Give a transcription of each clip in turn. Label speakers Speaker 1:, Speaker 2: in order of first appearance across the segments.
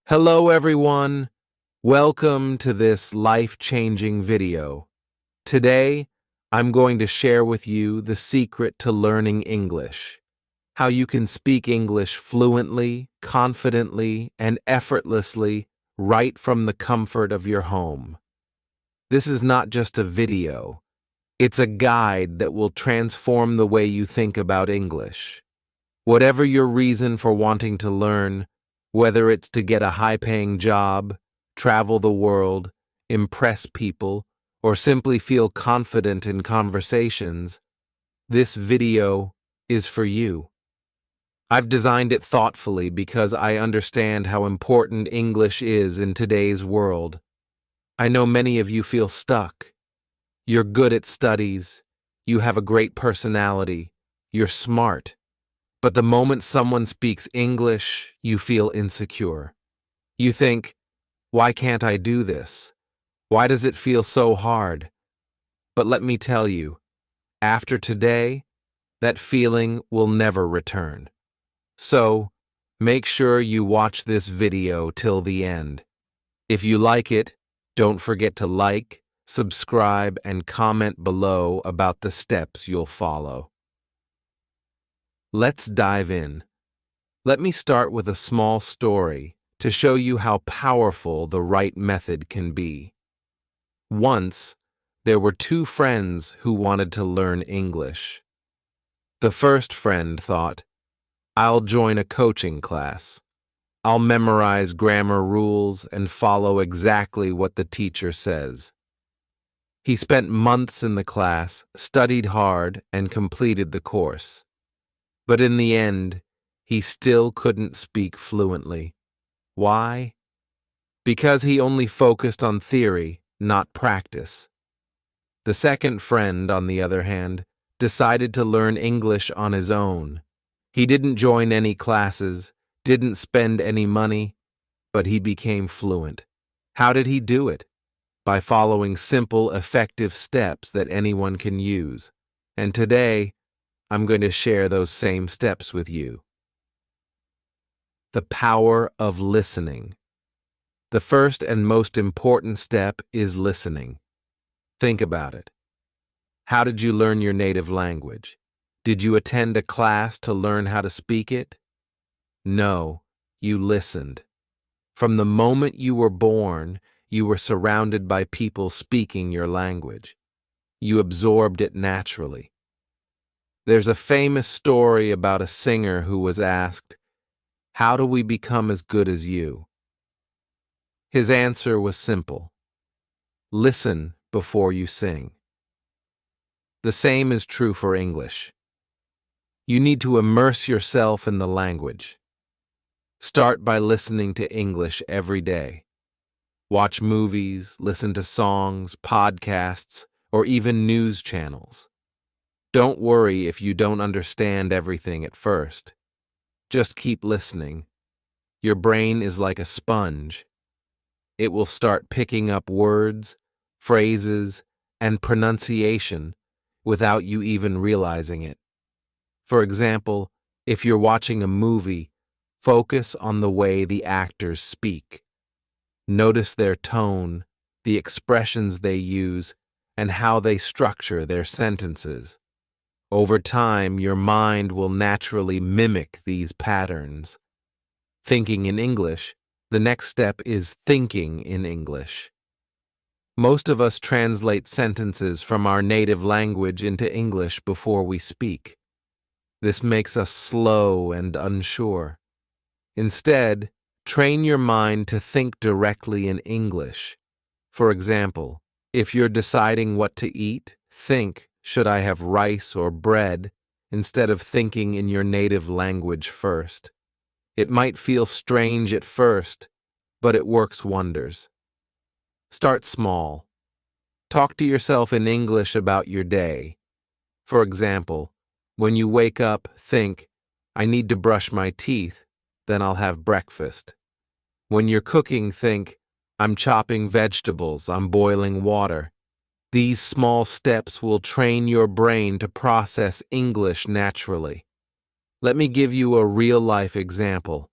Speaker 1: Hello everyone, welcome to this life-changing video. Today, I'm going to share with you the secret to learning English, how you can speak English fluently, confidently, and effortlessly right from the comfort of your home. This is not just a video, it's a guide that will transform the way you think about English. Whatever your reason for wanting to learn, whether it's to get a high-paying job, travel the world, impress people, or simply feel confident in conversations, this video is for you. I've designed it thoughtfully because I understand how important English is in today's world. I know many of you feel stuck. You're good at studies, you have a great personality, you're smart. But the moment someone speaks English, you feel insecure. You think, why can't I do this? Why does it feel so hard? But let me tell you, after today, that feeling will never return. So, make sure you watch this video till the end. If you like it, don't forget to like, subscribe, and comment below about the steps you'll follow. Let's dive in. Let me start with a small story to show you how powerful the right method can be. Once, there were two friends who wanted to learn English. The first friend thought, I'll join a coaching class. I'll memorize grammar rules and follow exactly what the teacher says. He spent months in the class, studied hard, and completed the course. But in the end, he still couldn't speak fluently. Why? Because he only focused on theory, not practice. The second friend, on the other hand, decided to learn English on his own. He didn't join any classes, didn't spend any money, but he became fluent. How did he do it? By following simple, effective steps that anyone can use. And today, I'm going to share those same steps with you. The power of listening. The first and most important step is listening. Think about it. How did you learn your native language? Did you attend a class to learn how to speak it? No, you listened. From the moment you were born, you were surrounded by people speaking your language. You absorbed it naturally. There's a famous story about a singer who was asked, "How do we become as good as you?" His answer was simple. Listen before you sing. The same is true for English. You need to immerse yourself in the language. Start by listening to English every day. Watch movies, listen to songs, podcasts, or even news channels. Don't worry if you don't understand everything at first. Just keep listening. Your brain is like a sponge. It will start picking up words, phrases, and pronunciation without you even realizing it. For example, if you're watching a movie, focus on the way the actors speak. Notice their tone, the expressions they use, and how they structure their sentences. Over time, your mind will naturally mimic these patterns. Thinking in English, the next step is thinking in English. Most of us translate sentences from our native language into English before we speak. This makes us slow and unsure. Instead, train your mind to think directly in English. For example, if you're deciding what to eat, think, should I have rice or bread, instead of thinking in your native language first. It might feel strange at first, but it works wonders. Start small. Talk to yourself in English about your day. For example, when you wake up, think, I need to brush my teeth, then I'll have breakfast. When you're cooking, think, I'm chopping vegetables, I'm boiling water. These small steps will train your brain to process English naturally. Let me give you a real-life example.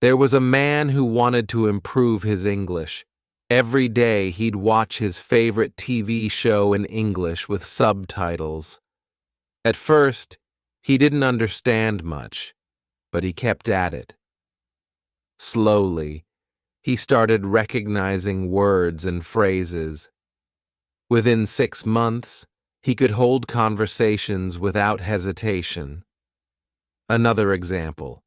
Speaker 1: There was a man who wanted to improve his English. Every day he'd watch his favorite TV show in English with subtitles. At first, he didn't understand much, but he kept at it. Slowly, he started recognizing words and phrases. Within 6 months, he could hold conversations without hesitation. Another example.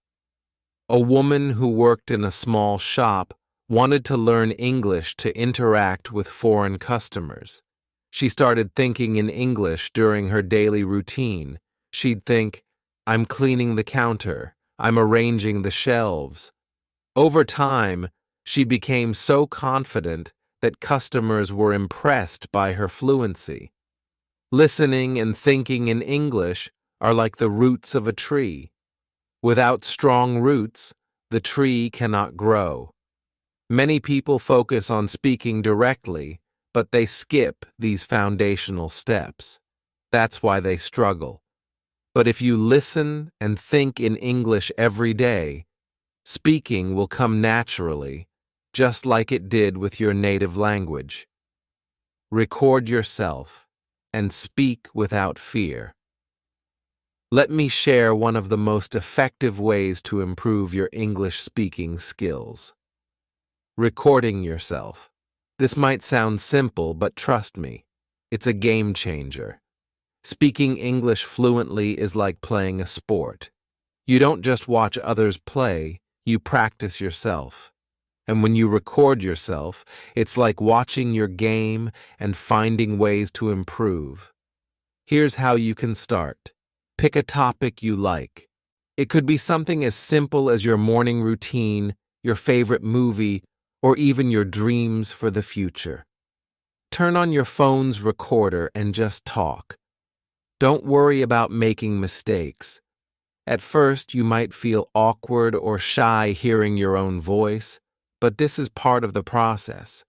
Speaker 1: A woman who worked in a small shop wanted to learn English to interact with foreign customers. She started thinking in English during her daily routine. She'd think, "I'm cleaning the counter. I'm arranging the shelves." Over time, she became so confident that customers were impressed by her fluency. Listening and thinking in English are like the roots of a tree. Without strong roots, the tree cannot grow. Many people focus on speaking directly, but they skip these foundational steps. That's why they struggle. But if you listen and think in English every day, speaking will come naturally, just like it did with your native language. Record yourself and speak without fear. Let me share one of the most effective ways to improve your English speaking skills. Recording yourself. This might sound simple, but trust me, it's a game changer. Speaking English fluently is like playing a sport. You don't just watch others play, you practice yourself. And when you record yourself, it's like watching your game and finding ways to improve. Here's how you can start. Pick a topic you like. It could be something as simple as your morning routine, your favorite movie, or even your dreams for the future. Turn on your phone's recorder and just talk. Don't worry about making mistakes. At first, you might feel awkward or shy hearing your own voice, but this is part of the process.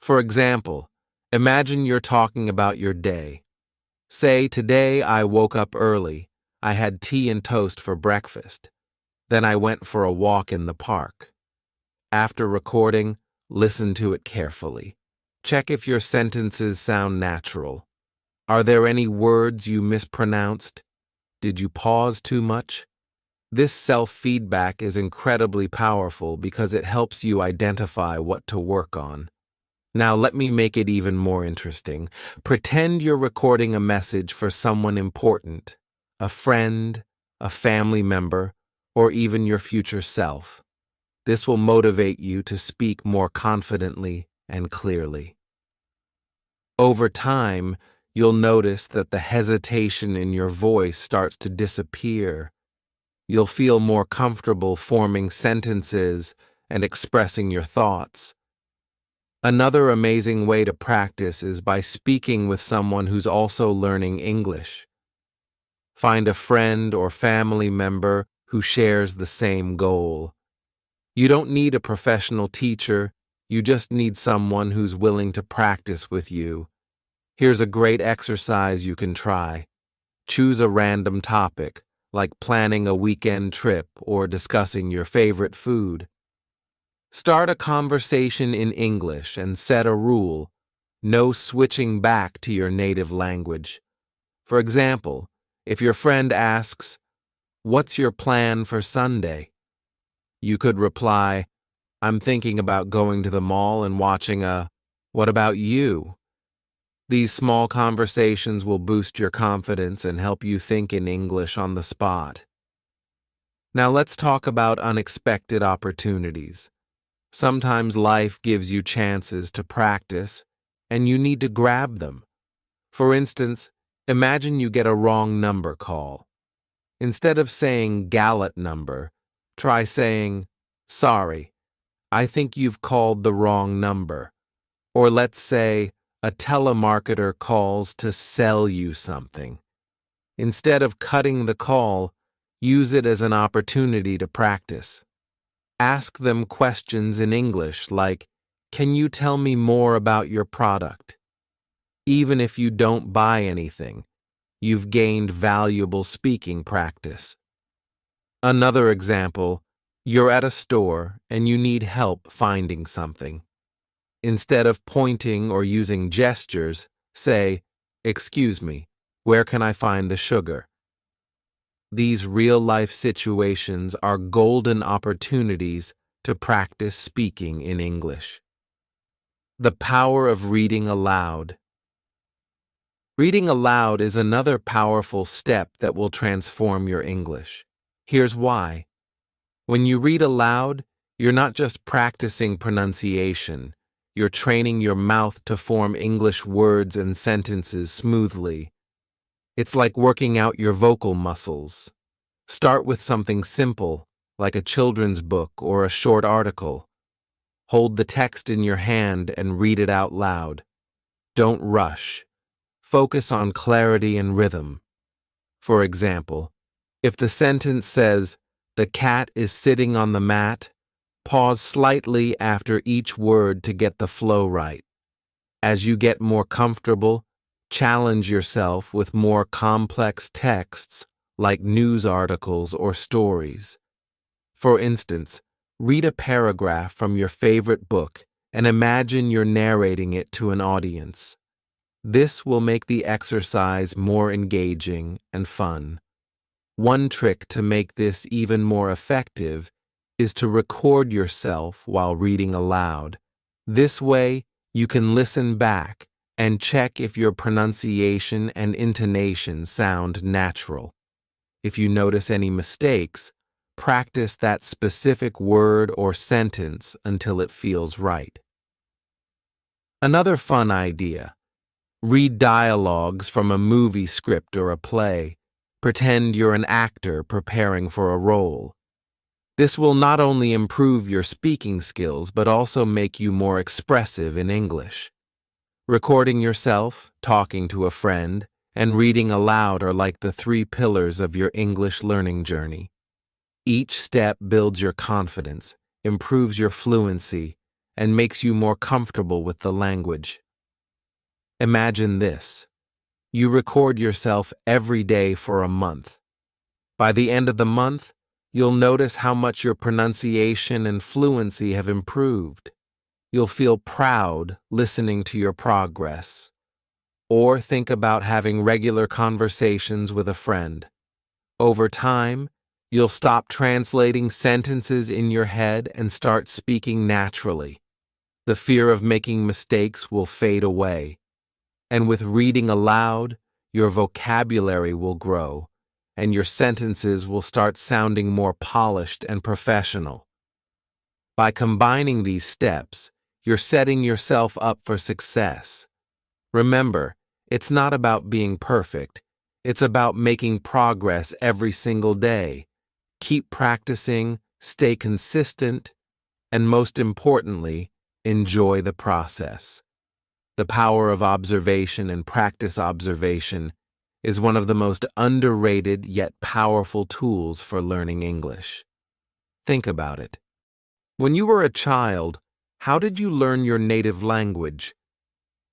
Speaker 1: For example, imagine you're talking about your day. Say, "Today I woke up early. I had tea and toast for breakfast. Then I went for a walk in the park." After recording, listen to it carefully. Check if your sentences sound natural. Are there any words you mispronounced? Did you pause too much? This self-feedback is incredibly powerful because it helps you identify what to work on. Now let me make it even more interesting. Pretend you're recording a message for someone important, a friend, a family member, or even your future self. This will motivate you to speak more confidently and clearly. Over time, you'll notice that the hesitation in your voice starts to disappear. You'll feel more comfortable forming sentences and expressing your thoughts. Another amazing way to practice is by speaking with someone who's also learning English. Find a friend or family member who shares the same goal. You don't need a professional teacher, you just need someone who's willing to practice with you. Here's a great exercise you can try. Choose a random topic, like planning a weekend trip or discussing your favorite food. Start a conversation in English and set a rule: no switching back to your native language. For example, if your friend asks, "What's your plan for Sunday?" you could reply, "I'm thinking about going to the mall and watching a What about you?" These small conversations will boost your confidence and help you think in English on the spot. Now let's talk about unexpected opportunities. Sometimes life gives you chances to practice, and you need to grab them. For instance, imagine you get a wrong number call. Instead of saying "Gallat number," try saying, "Sorry, I think you've called the wrong number." Or let's say a telemarketer calls to sell you something. Instead of cutting the call, use it as an opportunity to practice. Ask them questions in English like, "Can you tell me more about your product?" Even if you don't buy anything, you've gained valuable speaking practice. Another example, You're at a store and you need help finding something. Instead of pointing or using gestures, say, "Excuse me, where can I find the sugar?" These real-life situations are golden opportunities to practice speaking in English. The power of reading aloud. Reading aloud is another powerful step that will transform your English. Here's why. When you read aloud, you're not just practicing pronunciation, you're training your mouth to form English words and sentences smoothly. It's like working out your vocal muscles. Start with something simple, like a children's book or a short article. Hold the text in your hand and read it out loud. Don't rush. Focus on clarity and rhythm. For example, if the sentence says, "The cat is sitting on the mat," pause slightly after each word to get the flow right. As you get more comfortable, challenge yourself with more complex texts like news articles or stories. For instance, read a paragraph from your favorite book and imagine you're narrating it to an audience. This will make the exercise more engaging and fun. One trick to make this even more effective is to record yourself while reading aloud. This way, you can listen back and check if your pronunciation and intonation sound natural. If you notice any mistakes, practice that specific word or sentence until it feels right. Another fun idea. Read dialogues from a movie script or a play. Pretend you're an actor preparing for a role. This will not only improve your speaking skills, but also make you more expressive in English. Recording yourself, talking to a friend, and reading aloud are like the 3 pillars of your English learning journey. Each step builds your confidence, improves your fluency, and makes you more comfortable with the language. Imagine this. You record yourself every day for a month. By the end of the month, you'll notice how much your pronunciation and fluency have improved. You'll feel proud listening to your progress. Or think about having regular conversations with a friend. Over time, you'll stop translating sentences in your head and start speaking naturally. The fear of making mistakes will fade away. And with reading aloud, your vocabulary will grow, and your sentences will start sounding more polished and professional. By combining these steps, you're setting yourself up for success. Remember, it's not about being perfect. It's about making progress every single day. Keep practicing, stay consistent, and most importantly, enjoy the process. The power of observation and practice observation is one of the most underrated yet powerful tools for learning English. Think about it. When you were a child, how did you learn your native language?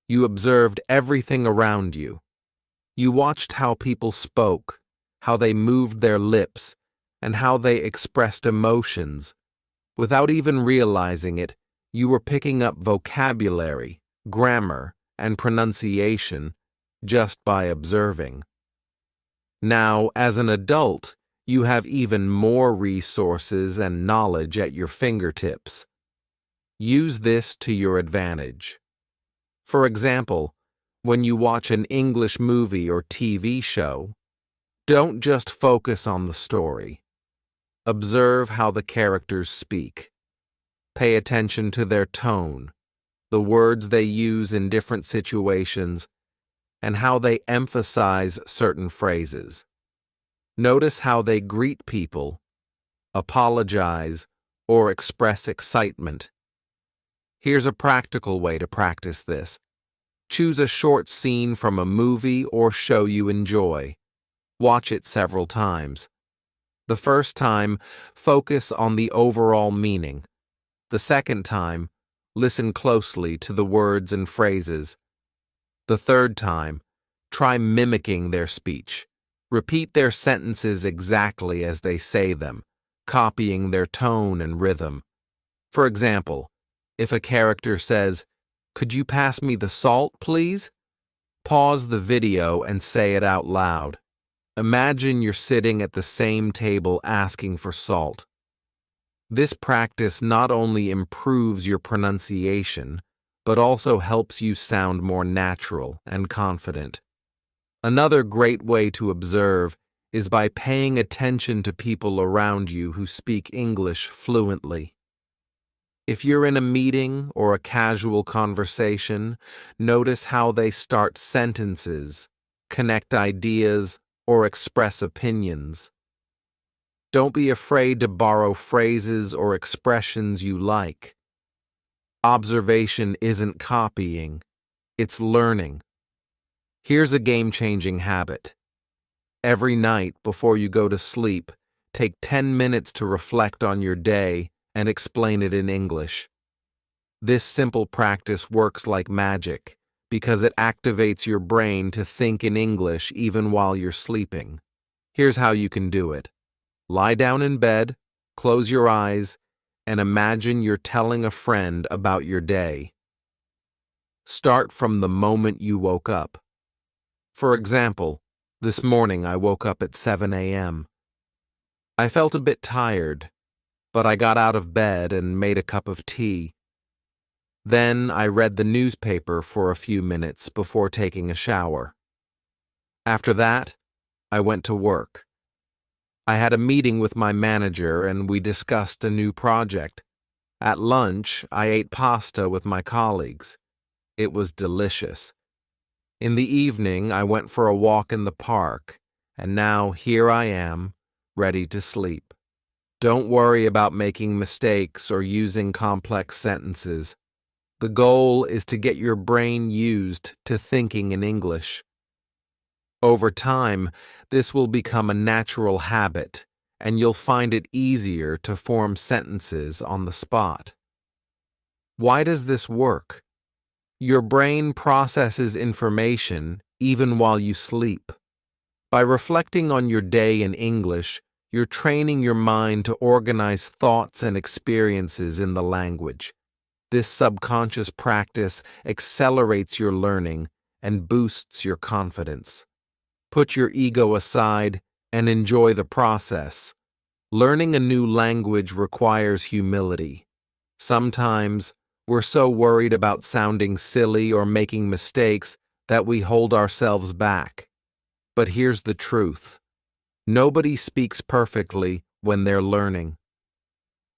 Speaker 1: You observed everything around you. You watched how people spoke, how they moved their lips, and how they expressed emotions. Without even realizing it, you were picking up vocabulary, grammar, and pronunciation just by observing. Now, as an adult, you have even more resources and knowledge at your fingertips. Use this to your advantage. For example, when you watch an English movie or TV show, don't just focus on the story. Observe how the characters speak. Pay attention to their tone, the words they use in different situations, and how they emphasize certain phrases. Notice how they greet people, apologize, or express excitement. Here's a practical way to practice this. Choose a short scene from a movie or show you enjoy. Watch it several times. The first time, focus on the overall meaning. The second time, listen closely to the words and phrases. The third time, try mimicking their speech. Repeat their sentences exactly as they say them. copying their tone and rhythm. For example, if a character says, "Could you pass me the salt, please?" Pause the video and say it out loud. Imagine you're sitting at the same table asking for salt. This practice not only improves your pronunciation, but also helps you sound more natural and confident. Another great way to observe is by paying attention to people around you who speak English fluently. If you're in a meeting or a casual conversation, notice how they start sentences, connect ideas, or express opinions. Don't be afraid to borrow phrases or expressions you like. Observation isn't copying, it's learning. Here's a game-changing habit. Every night before you go to sleep, take 10 minutes to reflect on your day and explain it in English. This simple practice works like magic because it activates your brain to think in English even while you're sleeping. Here's how you can do it. Lie down in bed, close your eyes, and imagine you're telling a friend about your day. Start from the moment you woke up. For example, this morning I woke up at 7 a.m. I felt a bit tired, but I got out of bed and made a cup of tea. Then I read the newspaper for a few minutes before taking a shower. After that, I went to work. I had a meeting with my manager and we discussed a new project. At lunch, I ate pasta with my colleagues. It was delicious. In the evening, I went for a walk in the park, and now here I am, ready to sleep. Don't worry about making mistakes or using complex sentences. The goal is to get your brain used to thinking in English. Over time, this will become a natural habit, and you'll find it easier to form sentences on the spot. Why does this work? Your brain processes information even while you sleep. By reflecting on your day in English, you're training your mind to organize thoughts and experiences in the language. This subconscious practice accelerates your learning and boosts your confidence. Put your ego aside and enjoy the process. Learning a new language requires humility. Sometimes, we're so worried about sounding silly or making mistakes that we hold ourselves back. But here's the truth. Nobody speaks perfectly when they're learning.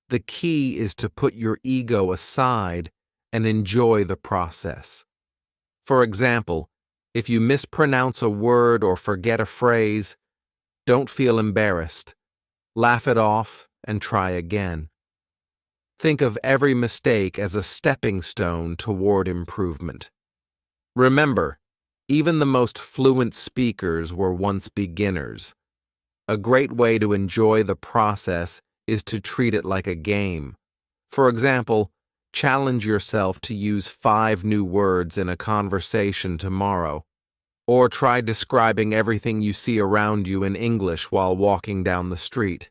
Speaker 1: The key is to put your ego aside and enjoy the process. For example, if you mispronounce a word or forget a phrase, don't feel embarrassed. Laugh it off and try again. Think of every mistake as a stepping stone toward improvement. Remember, even the most fluent speakers were once beginners. A great way to enjoy the process is to treat it like a game. For example, challenge yourself to use 5 new words in a conversation tomorrow, or try describing everything you see around you in English while walking down the street.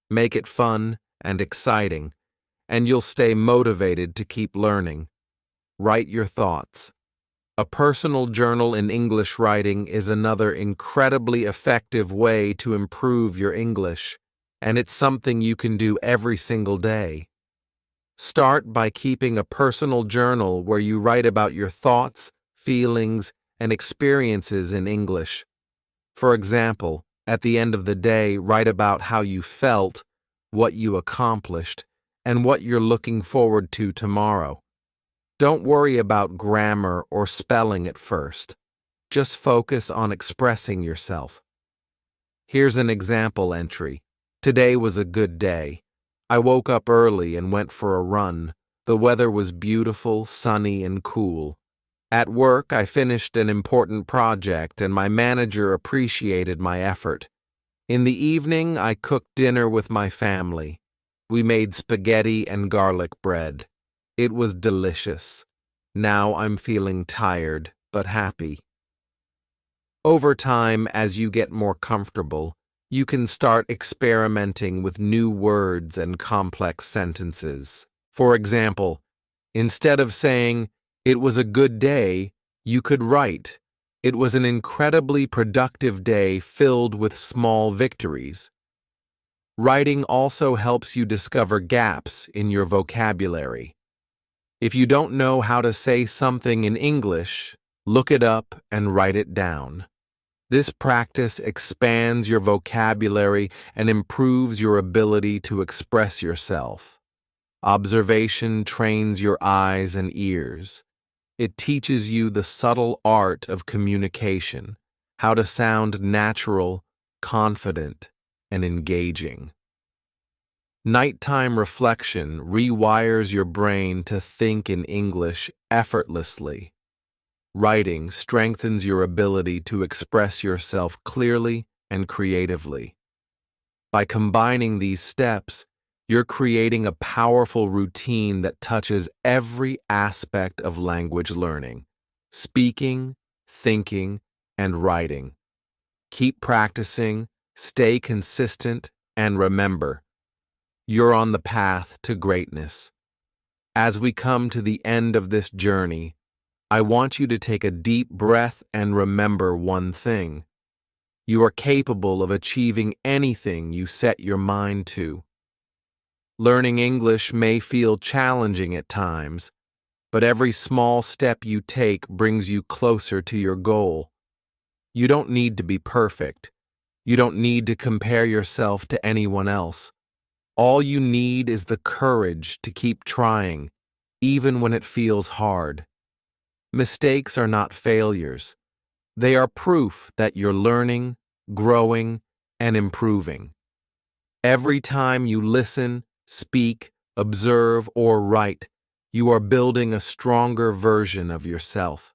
Speaker 1: Make it fun and exciting, and you'll stay motivated to keep learning. Write your thoughts. A personal journal in English writing is another incredibly effective way to improve your English, and it's something you can do every single day. Start by keeping a personal journal where you write about your thoughts, feelings, and experiences in English. For example, at the end of the day, write about how you felt, what you accomplished, and what you're looking forward to tomorrow. Don't worry about grammar or spelling at first. Just focus on expressing yourself. Here's an example entry. Today was a good day. I woke up early and went for a run. The weather was beautiful, sunny, and cool. At work, I finished an important project and my manager appreciated my effort. In the evening, I cooked dinner with my family. We made spaghetti and garlic bread. It was delicious. Now I'm feeling tired, but happy. Over time, as you get more comfortable, You can start experimenting with new words and complex sentences. For example, instead of saying, "It was a good day," you could write, "It was an incredibly productive day filled with small victories." Writing also helps you discover gaps in your vocabulary. If you don't know how to say something in English, look it up and write it down. This practice expands your vocabulary and improves your ability to express yourself. Observation trains your eyes and ears. It teaches you the subtle art of communication, how to sound natural, confident, and engaging. Nighttime reflection rewires your brain to think in English effortlessly. Writing strengthens your ability to express yourself clearly and creatively. By combining these steps, you're creating a powerful routine that touches every aspect of language learning: speaking, thinking, and writing. Keep practicing, stay consistent, and remember, you're on the path to greatness. As we come to the end of this journey, I want you to take a deep breath and remember one thing. You are capable of achieving anything you set your mind to. Learning English may feel challenging at times, but every small step you take brings you closer to your goal. You don't need to be perfect. You don't need to compare yourself to anyone else. All you need is the courage to keep trying, even when it feels hard. Mistakes are not failures. They are proof that you're learning, growing, and improving. Every time you listen, speak, observe, or write, you are building a stronger version of yourself.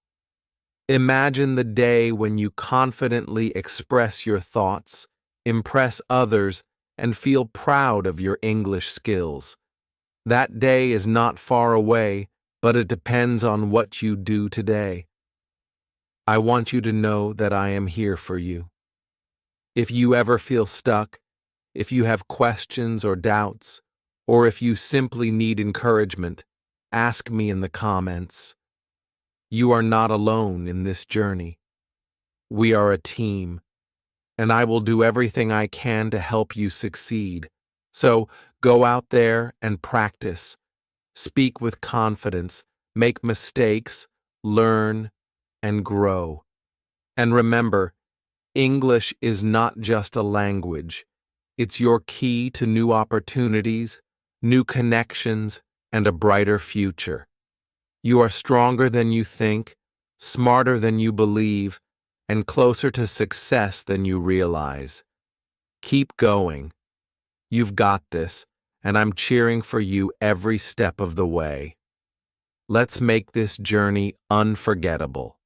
Speaker 1: Imagine the day when you confidently express your thoughts, impress others, and feel proud of your English skills. That day is not far away, but it depends on what you do today. I want you to know that I am here for you. If you ever feel stuck, if you have questions or doubts, or if you simply need encouragement, ask me in the comments. You are not alone in this journey. We are a team, and I will do everything I can to help you succeed. So go out there and practice. Speak with confidence, make mistakes, learn, and grow. And remember, English is not just a language. It's your key to new opportunities, new connections, and a brighter future. You are stronger than you think, smarter than you believe, and closer to success than you realize. Keep going. You've got this, and I'm cheering for you every step of the way. Let's make this journey unforgettable.